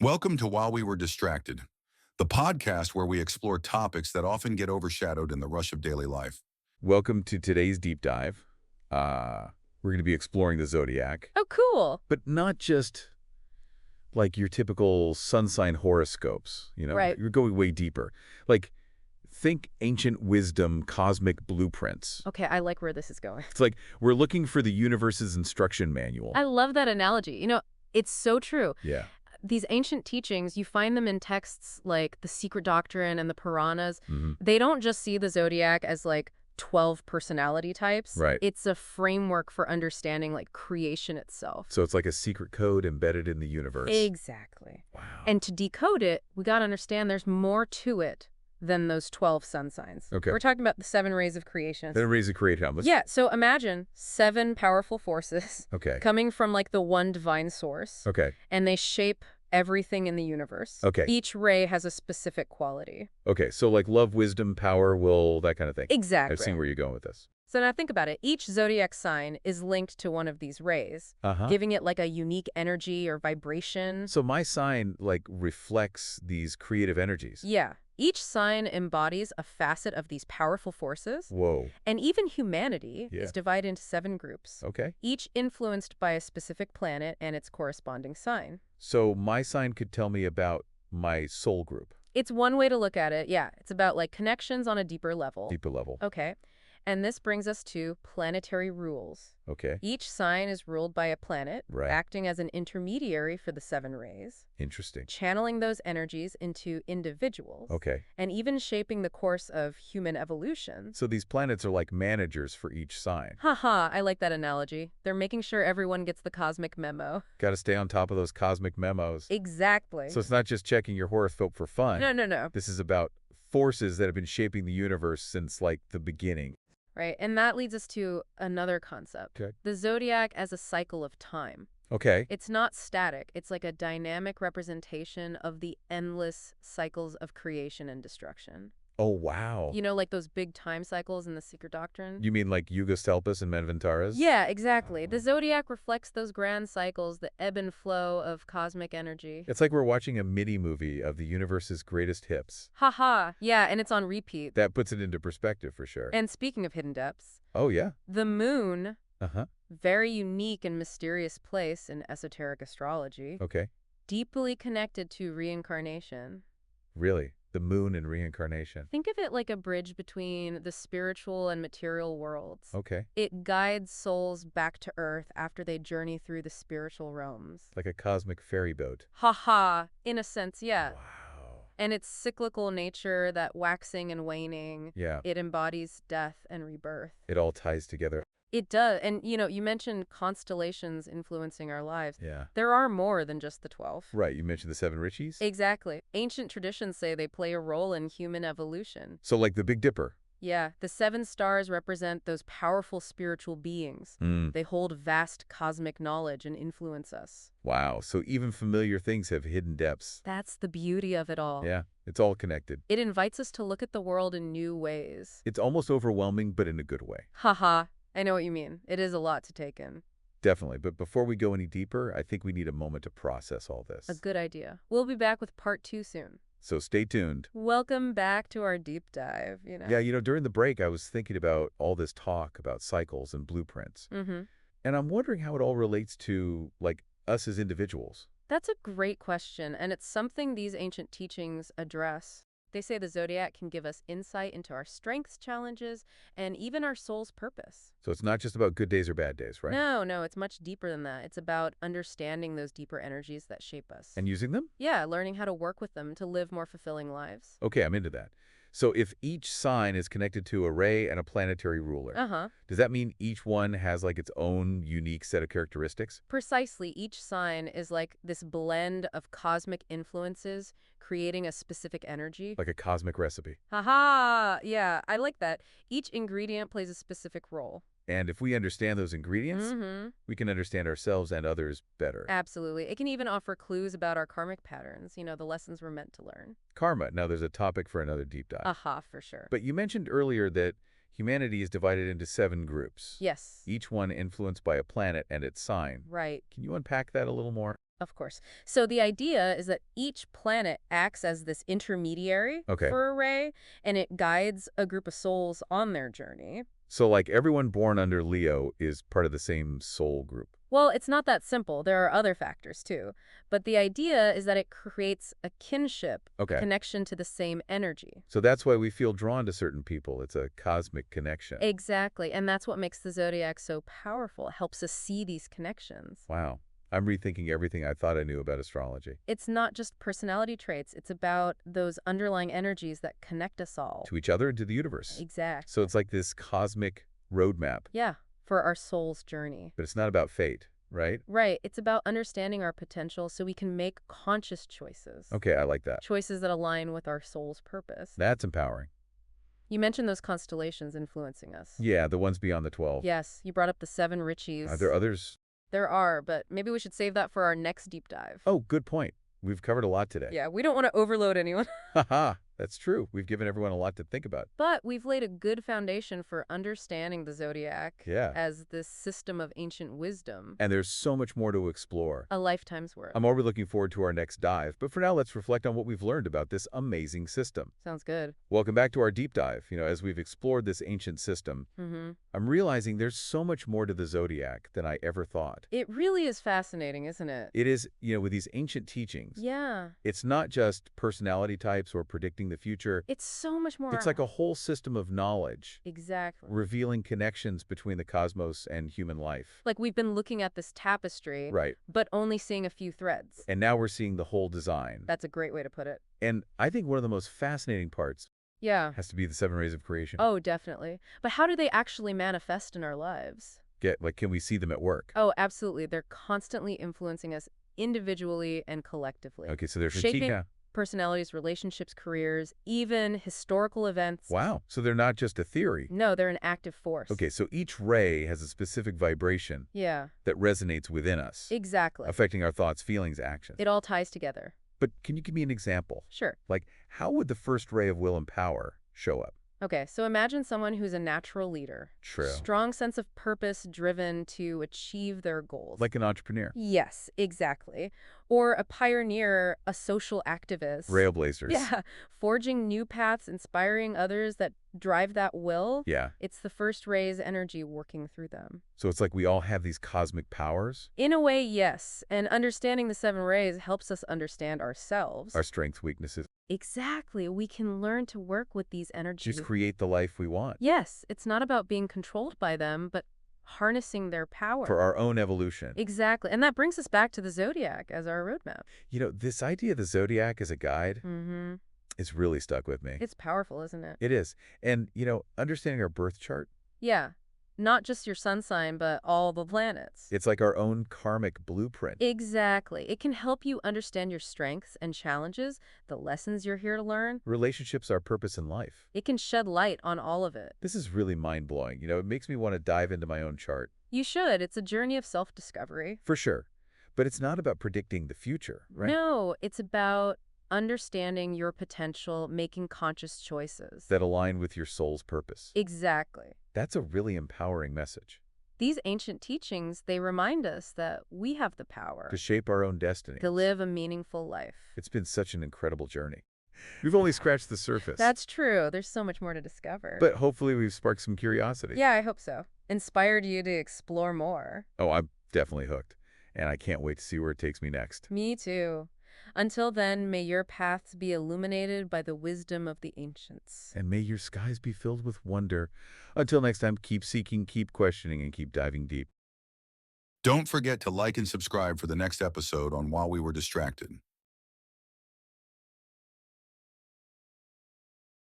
Welcome to While We Were Distracted, the podcast where we explore topics that often get overshadowed in the rush of daily life. Welcome to today's deep dive. We're going to be exploring the Zodiac, Oh, cool. but not just like your typical sun sign horoscopes. Right. You're going way deeper. Like, think ancient wisdom, cosmic blueprints. Okay, I like where this is going. It's like we're looking for the universe's instruction manual. I love that analogy. It's so true. Yeah. These ancient teachings, you find them in texts like the Secret Doctrine and the Puranas. Mm-hmm. They don't just see the Zodiac as like 12 personality types. Right. It's a framework for understanding like creation itself. So it's like a secret code embedded in the universe. Exactly. Wow. And to decode it, we got to understand there's more to it than those 12 sun signs. Okay. We're talking about the 7 rays of creation. Then raise a creative house. Yeah, so imagine 7 powerful forces Okay. coming from like the one divine source. Okay. And they shape everything in the universe. Okay. Each ray has a specific quality. Okay. So like love, wisdom, power, will, that kind of thing. Exactly. I've seen where you're going with this. So now think about it. Each zodiac sign is linked to one of these rays, giving it like a unique energy or vibration. So my sign like reflects these creative energies. Yeah. Each sign embodies a facet of these powerful forces. Whoa. And even humanity Yeah. is divided into 7 groups, Okay. each influenced by a specific planet and its corresponding sign. So my sign could tell me about my soul group, It's one way to look at it. Yeah, it's about like connections on a deeper level. deeper level. Okay. And this brings us to planetary rules. Okay. Each sign is ruled by a planet, Right. acting as an intermediary for the 7 rays, Interesting. channeling those energies into individuals, Okay. and even shaping the course of human evolution. So these planets are like managers for each sign. Haha, I like that analogy. They're making sure everyone gets the cosmic memo. Got to stay on top of those cosmic memos. Exactly. So it's not just checking your horoscope for fun. No. This is about forces that have been shaping the universe since like the beginning. Right, and that leads us to another concept. Okay. The zodiac as a cycle of time. Okay. It's not static. It's like a dynamic representation of the endless cycles of creation and destruction. Oh, wow. Like those big time cycles in the Secret Doctrine? You mean like Yuga Stelpus and Manvantaras? Yeah, exactly. The zodiac reflects those grand cycles, the ebb and flow of cosmic energy. It's like we're watching a mini movie of the universe's greatest hits. Haha, yeah, and it's on repeat. That puts it into perspective for sure. And speaking of hidden depths, Oh, yeah. the moon, Uh-huh. very unique and mysterious place in esoteric astrology, Okay. deeply connected to reincarnation. Really? The moon and reincarnation. Think of it like a bridge between the spiritual and material worlds. Okay. It guides souls back to Earth after they journey through the spiritual realms. Like a cosmic ferry boat. Haha, in a sense, yeah. Wow. And its cyclical nature, that waxing and waning, Yeah. it embodies death and rebirth. It all ties together. It does. And, you mentioned constellations influencing our lives. Yeah. There are more than just the 12. Right. You mentioned the 7 Richies? Exactly. Ancient traditions say they play a role in human evolution. So like the Big Dipper. Yeah, the 7 stars represent those powerful spiritual beings. They hold vast cosmic knowledge and influence us. Wow. So even familiar things have hidden depths. That's the beauty of it all. Yeah. It's all connected. It invites us to look at the world in new ways. It's almost overwhelming, but in a good way. Haha, I know what you mean. It is a lot to take in. Definitely. But before we go any deeper, I think we need a moment to process all this. A good idea. We'll be back with part 2 soon. So stay tuned. Welcome back to our deep dive, Yeah, during the break, I was thinking about all this talk about cycles and blueprints. Mm-hmm. And I'm wondering how it all relates to, like, us as individuals. That's a great question, and it's something these ancient teachings address. They say the zodiac can give us insight into our strengths, challenges, and even our soul's purpose. So it's not just about good days or bad days, right? No, it's much deeper than that. It's about understanding those deeper energies that shape us. And using them? Yeah, learning how to work with them to live more fulfilling lives. Okay, I'm into that. So if each sign is connected to a ray and a planetary ruler, Uh-huh. does that mean each one has like its own unique set of characteristics? Precisely, each sign is like this blend of cosmic influences creating a specific energy. Like a cosmic recipe. Haha, yeah, I like that. Each ingredient plays a specific role. And if we understand those ingredients, Mm-hmm. we can understand ourselves and others better. Absolutely. It can even offer clues about our karmic patterns, the lessons we're meant to learn. Karma. Now, there's a topic for another deep dive. Aha, for sure. But you mentioned earlier that humanity is divided into 7 groups, Yes. each one influenced by a planet and its sign. Right. Can you unpack that a little more? Of course. So the idea is that each planet acts as this intermediary Okay. for a ray, and it guides a group of souls on their journey. So like everyone born under Leo is part of the same soul group. Well, it's not that simple. There are other factors too. But the idea is that it creates a kinship, Okay. connection to the same energy. So that's why we feel drawn to certain people. It's a cosmic connection. Exactly. And that's what makes the zodiac so powerful. It helps us see these connections. Wow. I'm rethinking everything I thought I knew about astrology. It's not just personality traits. It's about those underlying energies that connect us all. To each other and to the universe. Exactly. So it's like this cosmic roadmap. Yeah, for our soul's journey. But it's not about fate, right? Right. It's about understanding our potential so we can make conscious choices. Okay, I like that. Choices that align with our soul's purpose. That's empowering. You mentioned those constellations influencing us. Yeah, the ones beyond the 12. Yes, you brought up the 7 Richies. Are there others? There are, but maybe we should save that for our next deep dive. Oh, good point. We've covered a lot today. Yeah, we don't want to overload anyone. Haha, that's true. We've given everyone a lot to think about. But we've laid a good foundation for understanding the zodiac Yeah. as this system of ancient wisdom. And there's so much more to explore. A lifetime's worth. I'm already looking forward to our next dive, but for now, let's reflect on what we've learned about this amazing system. Sounds good. Welcome back to our deep dive. As we've explored this ancient system, I'm realizing there's so much more to the zodiac than I ever thought. It really is fascinating, isn't it? It is, with these ancient teachings. Yeah. It's not just personality types or predicting the future. It's so much more. It's like a whole system of knowledge, Exactly. revealing connections between the cosmos and human life. Like we've been looking at this tapestry, Right. but only seeing a few threads. And now we're seeing the whole design. That's a great way to put it. And I think one of the most fascinating parts Yeah. has to be the 7 rays of creation. Oh, definitely. But how do they actually manifest in our lives? Can we see them at work? Oh, absolutely. They're constantly influencing us individually and collectively. Okay, so they're Shaping personalities, relationships, careers, even historical events. Wow. So they're not just a theory. No, they're an active force. Okay, so each ray has a specific vibration Yeah, that resonates within us, exactly. affecting our thoughts, feelings, actions. It all ties together. But can you give me an example? Sure. Like, how would the first ray of will and power show up? Okay, so imagine someone who's a natural leader. True. Strong sense of purpose, driven to achieve their goals. Like an entrepreneur. Yes, exactly. Or a pioneer, a social activist. Railblazers. Yeah, forging new paths, inspiring others that drive that will. Yeah. It's the first ray's energy working through them. So it's like we all have these cosmic powers? In a way, yes. And understanding the 7 rays helps us understand ourselves. Our strengths, weaknesses. Exactly. We can learn to work with these energies. Just create the life we want. Yes, it's not about being controlled by them, but harnessing their power. For our own evolution. Exactly. And that brings us back to the zodiac as our roadmap. This idea of the zodiac as a guide Mm-hmm. is really stuck with me. It's powerful, isn't it? It is. And, understanding our birth chart, Yeah. Not just your sun sign, but all the planets. it's like our own karmic blueprint. Exactly. It can help you understand your strengths and challenges, the lessons you're here to learn. Relationships are purpose in life. It can shed light on all of it. This is really mind-blowing. It makes me want to dive into my own chart. You should. It's a journey of self-discovery. For sure. But it's not about predicting the future, right? No, it's about understanding your potential, making conscious choices. That align with your soul's purpose. Exactly. That's a really empowering message. These ancient teachings, they remind us that we have the power To shape our own destiny. to live a meaningful life. It's been such an incredible journey. We've only scratched the surface. That's true. There's so much more to discover. But hopefully we've sparked some curiosity. yeah, I hope so. Inspired you to explore more. Oh, I'm definitely hooked. And I can't wait to see where it takes me next. Me too. Until then, may your paths be illuminated by the wisdom of the ancients. And may your skies be filled with wonder. Until next time, keep seeking, keep questioning, and keep diving deep. Don't forget to like and subscribe for the next episode on While We Were Distracted.